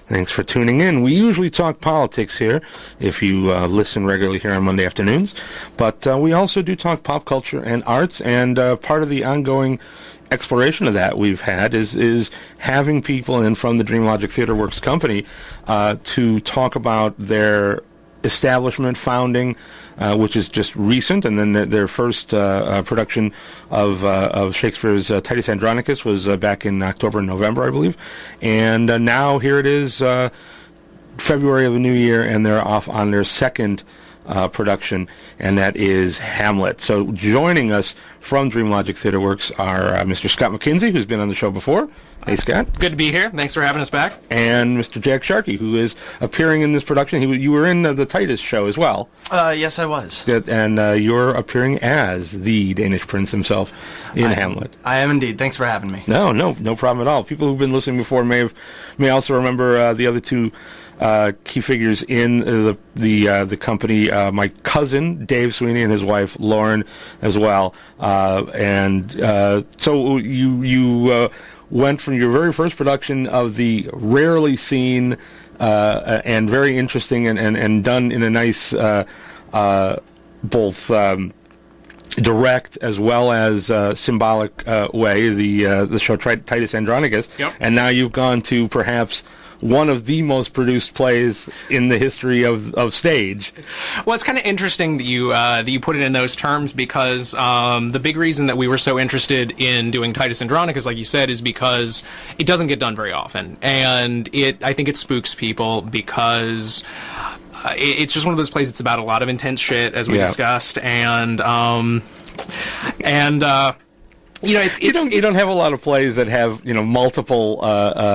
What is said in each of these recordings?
Thanks for tuning in. We usually talk politics here, if you listen regularly here on Monday afternoons. But we also do talk pop culture and arts, and part of the ongoing exploration of that we've had is having people in from the DreamLogic Theater Works company to talk about their establishment, founding, which is just recent, and then their first production of Shakespeare's Titus Andronicus was back in October and November, I believe. And now here it is, February of the new year, and they're off on their second production, and that is Hamlet. So joining us from DreamLogic Theater Works are Mr. Scott McKinsey, who's been on the show before. Hey, Scott. Good to be here. Thanks for having us back. And Mr. Jack Sharkey, who is appearing in this production. You were in the Titus show as well. Yes, I was. And you're appearing as the Danish prince himself in Hamlet. I am indeed. Thanks for having me. No problem at all. People who've been listening before may also remember the other two key figures in the company. My cousin Dave Sweeney and his wife Lauren as well. So you went from your very first production of the rarely seen and very interesting and done in a nice both direct as well as symbolic way, the show Titus Andronicus. Yep. And now you've gone to perhaps one of the most produced plays in the history of stage. Well, it's kind of interesting that you put it in those terms, because the big reason that we were so interested in doing Titus Andronicus, like you said, is because it doesn't get done very often, and I think it spooks people because it's just one of those plays. It's about a lot of intense shit, as we discussed, and you know, you don't have a lot of plays that have multiple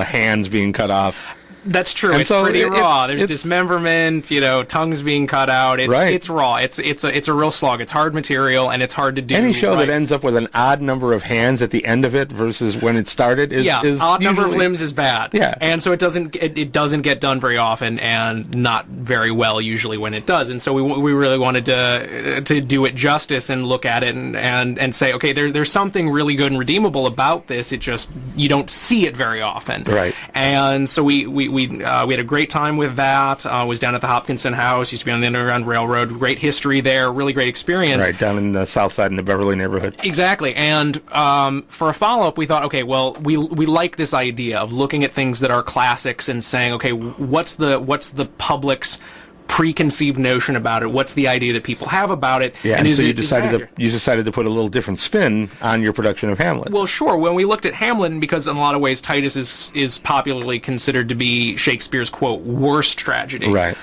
hands being cut off. That's true. And it's so pretty raw. There's dismemberment, tongues being cut out. It's raw. It's a real slog. It's hard material, and it's hard to do. Any show that ends up with an odd number of hands at the end of it versus when it started is odd number of limbs is bad. Yeah, and so it doesn't get done very often, and not very well usually when it does. And so we really wanted to do it justice and look at it and say, okay, there's something really good and redeemable about this. It just, you don't see it very often. Right. And so we had a great time with that. Was down at the Hopkinson House. Used to be on the Underground Railroad. Great history there. Really great experience. Right, down in the South Side in the Beverly neighborhood. Exactly. And for a follow-up, we thought, okay, well, we like this idea of looking at things that are classics and saying, okay, what's the public's preconceived notion about it? What's the idea that people have about it? Yeah, and so you decided to put a little different spin on your production of Hamlet. Well, sure. When we looked at Hamlet, and because in a lot of ways Titus is popularly considered to be Shakespeare's, quote, worst tragedy, right?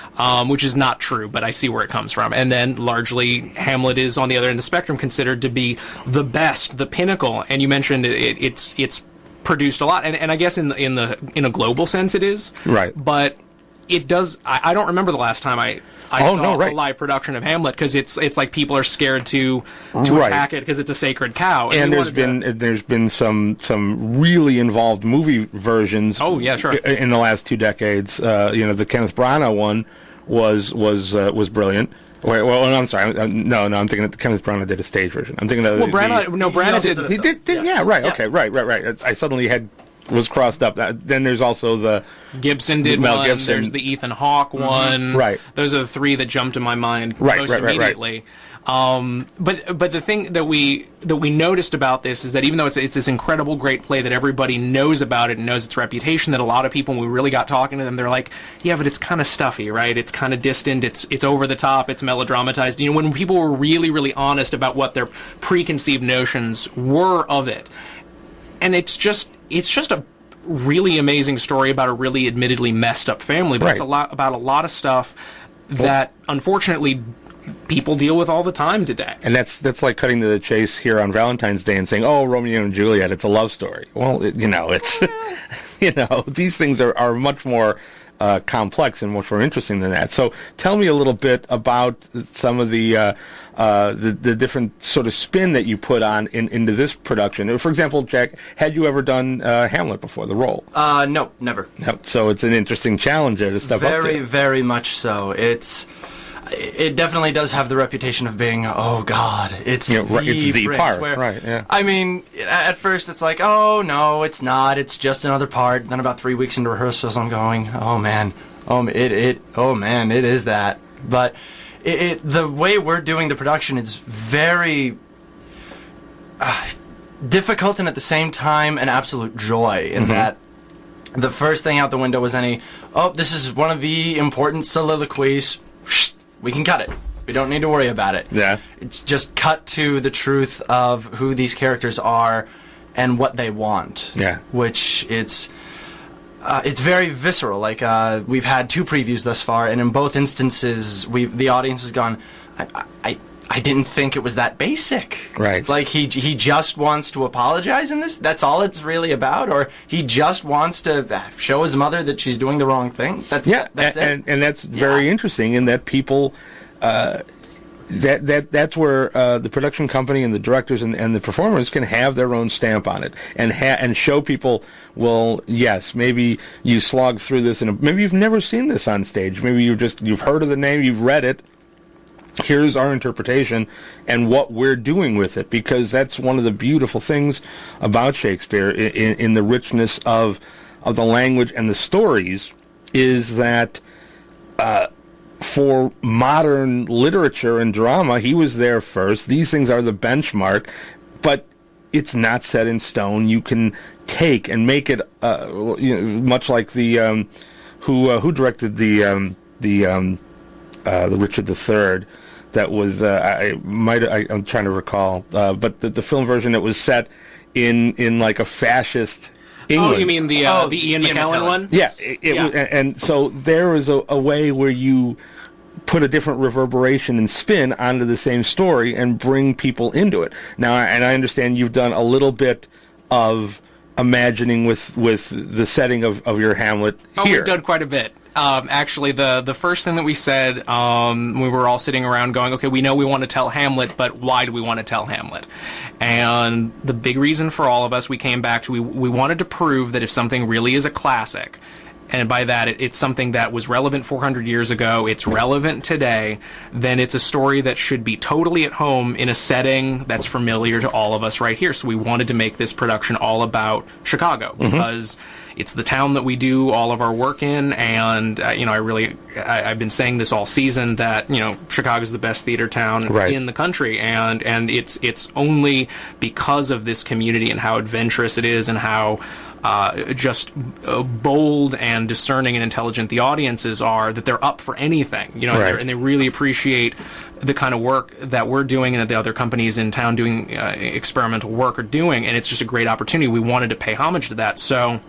Which is not true, but I see where it comes from. And then largely Hamlet is on the other end of the spectrum considered to be the best, the pinnacle. And you mentioned it's produced a lot, and I guess in a global sense it is, right? But it does. I don't remember the last time I saw a live production of Hamlet, because it's like people are scared to attack it because it's a sacred cow. And there's been some really involved movie versions. Oh yeah, sure. In the last 2 decades, the Kenneth Branagh one was brilliant. Well, I'm sorry. No, I'm thinking that Kenneth Branagh did a stage version. I'm thinking that. Well, Branagh did. He did. Yeah, right. Okay, right. I suddenly was crossed up. Then there's also the Gibson did Mel one. Gibson. There's the Ethan Hawke one. Right. Those are the 3 that jumped to my mind most immediately. But the thing that we noticed about this is that even though it's this incredible, great play that everybody knows about it and knows its reputation, that a lot of people, when we really got talking to them, they're like, yeah, but it's kind of stuffy, right? It's kind of distant. It's over the top. It's melodramatized. When people were really, really honest about what their preconceived notions were of it, and it's just a really amazing story about a really admittedly messed up family, but it's about a lot of stuff that unfortunately people deal with all the time today. And that's like cutting to the chase here on Valentine's Day and saying, "Oh, Romeo and Juliet, it's a love story." Well, it's these things are much more complex and much more interesting than that. So, tell me a little bit about some of the different sort of spin that you put on into this production. For example, Jack, had you ever done Hamlet before, the role? No, never. No. So it's an interesting challenge there to step up to. Very, very much so. It's it definitely does have the reputation of being, oh God, it's the part, where, right? Yeah. I mean, at first it's like, oh no, it's not. It's just another part. Then about 3 weeks into rehearsals, I'm going, oh man, oh man, it is that. But the way we're doing the production is very difficult and at the same time an absolute joy in that. The first thing out the window was this is one of the important soliloquies. We can cut it. We don't need to worry about it. Yeah. It's just cut to the truth of who these characters are and what they want. Yeah. Which it's very visceral. Like we've had 2 previews thus far, and in both instances, the audience has gone, I didn't think it was that basic. Right. Like he just wants to apologize in this. That's all it's really about, or he just wants to show his mother that she's doing the wrong thing. That's it. And that's very interesting in that people. That's where the production company and the directors and the performers can have their own stamp on it and show people, well, yes, maybe you slogged through this and maybe you've never seen this on stage. Maybe you've heard of the name, you've read it. Here's our interpretation and what we're doing with it, because that's one of the beautiful things about Shakespeare in the richness of the language and the stories is that for modern literature and drama, he was there first. These things are the benchmark, but it's not set in stone. You can take and make it much like the who directed the Richard III. That was I'm trying to recall, but the film version that was set in like a fascist England. Oh, you mean the Ian McKellen one? Yeah, and so there is a way where you put a different reverberation and spin onto the same story and bring people into it. Now, and I understand you've done a little bit of imagining with the setting of your Hamlet here. We've done quite a bit. Actually, the first thing that we said, we were all sitting around going, okay, we know we want to tell Hamlet, but why do we want to tell Hamlet? And the big reason for all of us, we came back to, we wanted to prove that if something really is a classic, and by that it's something that was relevant 400 years ago, it's relevant today, then it's a story that should be totally at home in a setting that's familiar to all of us right here. So we wanted to make this production all about Chicago, because it's the town that we do all of our work in, and I've been saying this all season that Chicago's the best theater town in the country, and it's only because of this community and how adventurous it is and how just bold and discerning and intelligent the audiences are, that they're up for anything, and they really appreciate the kind of work that we're doing and that the other companies in town doing experimental work are doing, and it's just a great opportunity. We wanted to pay homage to that, so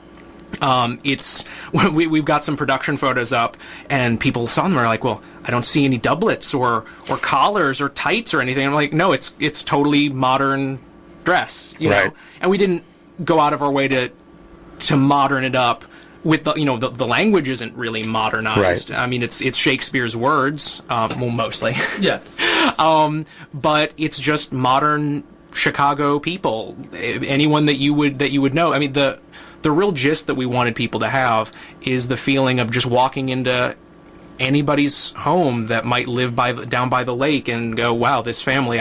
we've got some production photos up, and people saw them and are like, well, I don't see any doublets or collars or tights or anything. I'm like, no, it's totally modern dress, you know, and we didn't go out of our way to modern it up with the language isn't really modernized. I mean, it's Shakespeare's words, well, mostly. But it's just modern Chicago people, anyone that you would know. I mean, the real gist that we wanted people to have is the feeling of just walking into anybody's home that might live down by the lake and go, wow, this family,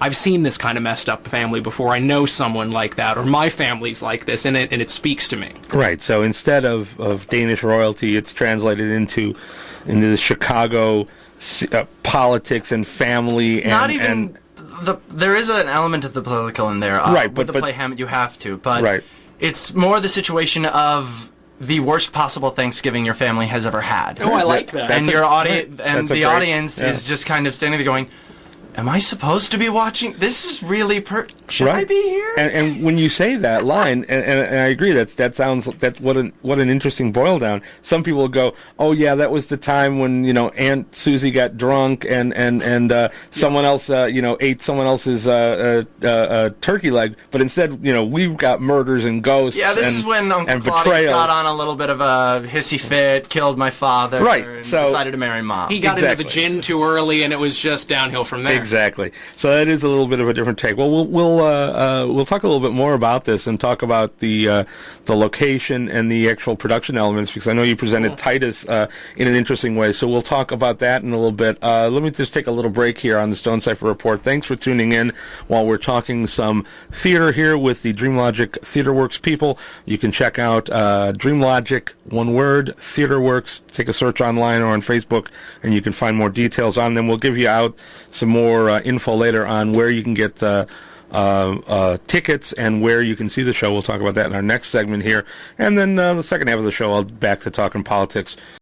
I've seen this kind of messed up family before. I know someone like that, or my family's like this, and it speaks to me. Right. So instead of Danish royalty, it's translated into the Chicago politics and family. Not even there is an element of the political in there. Right. But with the play Hamlet, you have to. But it's more the situation of the worst possible Thanksgiving your family has ever had. Oh, I like that. And your audience the audience is just kind of standing there going, am I supposed to be watching? This is really should I be here? And when you say that line, and I agree, what an interesting boil down. Some people will go, oh yeah, that was the time when Aunt Susie got drunk and someone else ate someone else's turkey leg, but instead we've got murders and ghosts. Yeah, this is when Uncle Claudius got on a little bit of a hissy fit, killed my father, and decided to marry Mom. He got into the gin too early, and it was just downhill from there. Exactly. So that is a little bit of a different take. Well, we'll talk a little bit more about this and talk about the location and the actual production elements, because I know you presented Titus in an interesting way. So we'll talk about that in a little bit. Let me just take a little break here on the Stonecipher Report. Thanks for tuning in while we're talking some theater here with the DreamLogic TheaterWorks people. You can check out DreamLogic, one word, TheaterWorks. Take a search online or on Facebook, and you can find more details on them. We'll give you out some more info later on where you can get tickets and where you can see the show. We'll talk about that in our next segment here. And then the second half of the show, I'll back to talking politics.